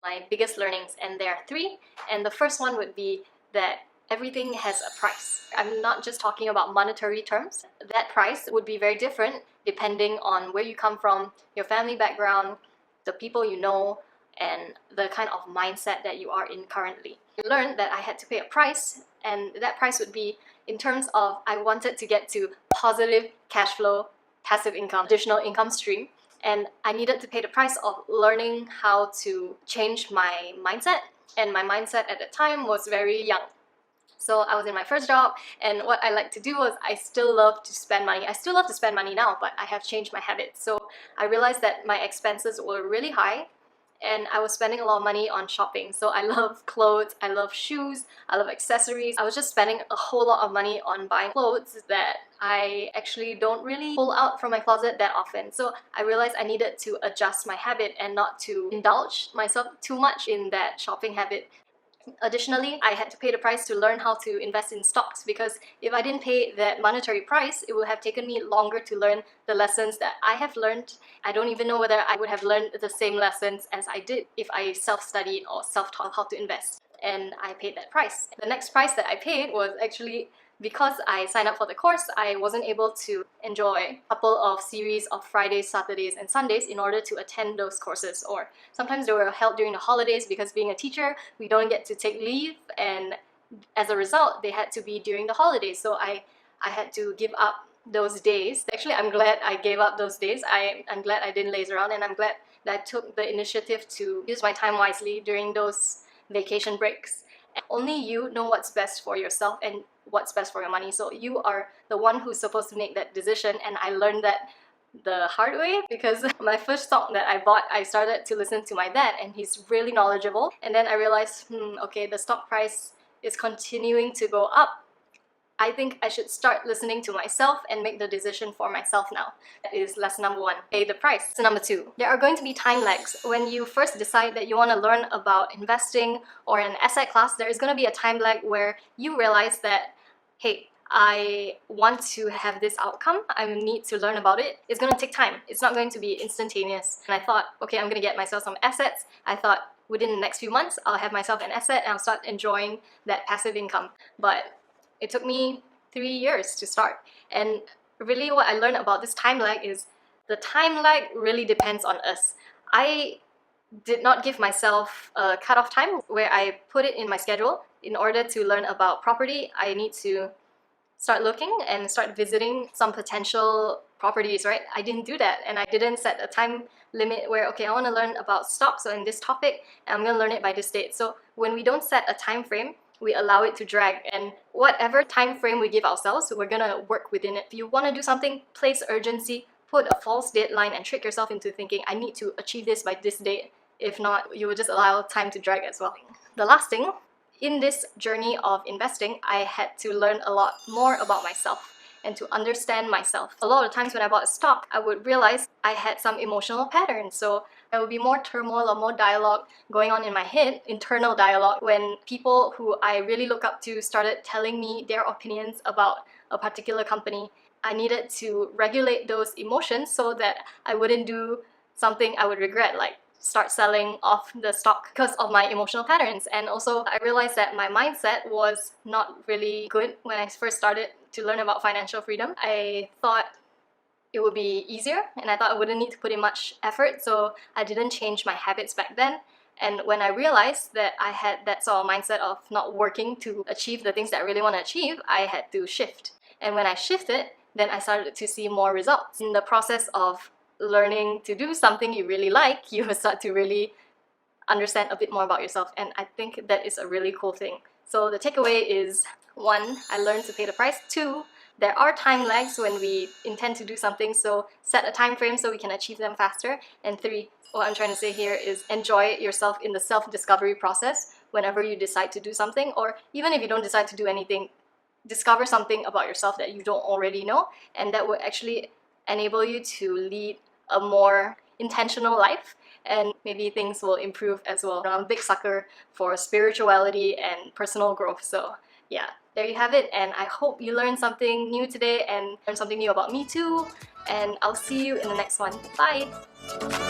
My biggest learnings, and there are three. And the first one would be that everything has a price. I'm not just talking about monetary terms. That price would be very different depending on where you come from, your family background, the people you know, and the kind of mindset that you are in currently. I learned that I had to pay a price, and that price would be in terms of I wanted to get to positive cash flow, passive income, additional income stream. And I needed to pay the price of learning how to change my mindset. And my mindset at the time was very young. So I was in my first job, and what I like to do was I still love to spend money. I still love to spend money now, but I have changed my habits. So I realized that my expenses were really high, and I was spending a lot of money on shopping. So I love clothes, I love shoes, I love accessories. I was just spending a whole lot of money on buying clothes that I actually don't really pull out from my closet that often. So I realized I needed to adjust my habit and not to indulge myself too much in that shopping habit. Additionally, I had to pay the price to learn how to invest in stocks, because if I didn't pay that monetary price, it would have taken me longer to learn the lessons that I have learned. I don't even know whether I would have learned the same lessons as I did if I self-studied or self-taught how to invest. And I paid that price. The next price that I paid was actually because I signed up for the course, I wasn't able to enjoy a couple of series of Fridays, Saturdays, and Sundays in order to attend those courses. Or sometimes they were held during the holidays, because being a teacher, we don't get to take leave, and as a result, they had to be during the holidays. So I had to give up those days. Actually, I'm glad I gave up those days. I'm glad I didn't laze around, and I'm glad that I took the initiative to use my time wisely during those vacation breaks. Only you know what's best for yourself and what's best for your money. So you are the one who's supposed to make that decision, and I learned that the hard way, because my first stock that I bought, I started to listen to my dad, and he's really knowledgeable. And then I realized, okay, the stock price is continuing to go up. I think I should start listening to myself and make the decision for myself now. That is lesson number one, pay the price. Lesson number two, there are going to be time lags. When you first decide that you want to learn about investing or an asset class, there is going to be a time lag where you realize that, hey, I want to have this outcome, I need to learn about it. It's going to take time. It's not going to be instantaneous. And I thought, okay, I'm going to get myself some assets. I thought within the next few months, I'll have myself an asset and I'll start enjoying that passive income. But it took me 3 years to start. And really what I learned about this time lag is the time lag really depends on us. I did not give myself a cutoff time where I put it in my schedule. In order to learn about property, I need to start looking and start visiting some potential properties, right? I didn't do that, and I didn't set a time limit where, okay, I want to learn about stocks or in this topic, and I'm going to learn it by this date. So when we don't set a time frame, we allow it to drag, and whatever time frame we give ourselves, we're gonna work within it. If you want to do something, place urgency, put a false deadline, and trick yourself into thinking, I need to achieve this by this date. If not, you will just allow time to drag as well. The last thing, in this journey of investing, I had to learn a lot more about myself and to understand myself. A lot of times when I bought a stock, I would realize I had some emotional patterns. So there would be more turmoil or more dialogue going on in my head, internal dialogue, when people who I really look up to started telling me their opinions about a particular company. I needed to regulate those emotions so that I wouldn't do something I would regret, like start selling off the stock because of my emotional patterns. And also I realized that my mindset was not really good when I first started to learn about financial freedom. I thought it would be easier, and I thought I wouldn't need to put in much effort, so I didn't change my habits back then. And when I realized that I had that sort of mindset of not working to achieve the things that I really want to achieve, I had to shift. And when I shifted, then I started to see more results. In the process of learning to do something you really like, you will start to really understand a bit more about yourself, and I think that is a really cool thing. So the takeaway is, 1, I learned to pay the price. 2, there are time lags when we intend to do something, so set a time frame so we can achieve them faster. And 3, what I'm trying to say here is enjoy yourself in the self-discovery process whenever you decide to do something, or even if you don't decide to do anything, discover something about yourself that you don't already know, and that will actually enable you to lead a more intentional life, and maybe things will improve as well. I'm a big sucker for spirituality and personal growth, so yeah, there you have it. And I hope you learned something new today and learned something new about me too, and I'll see you in the next one. Bye!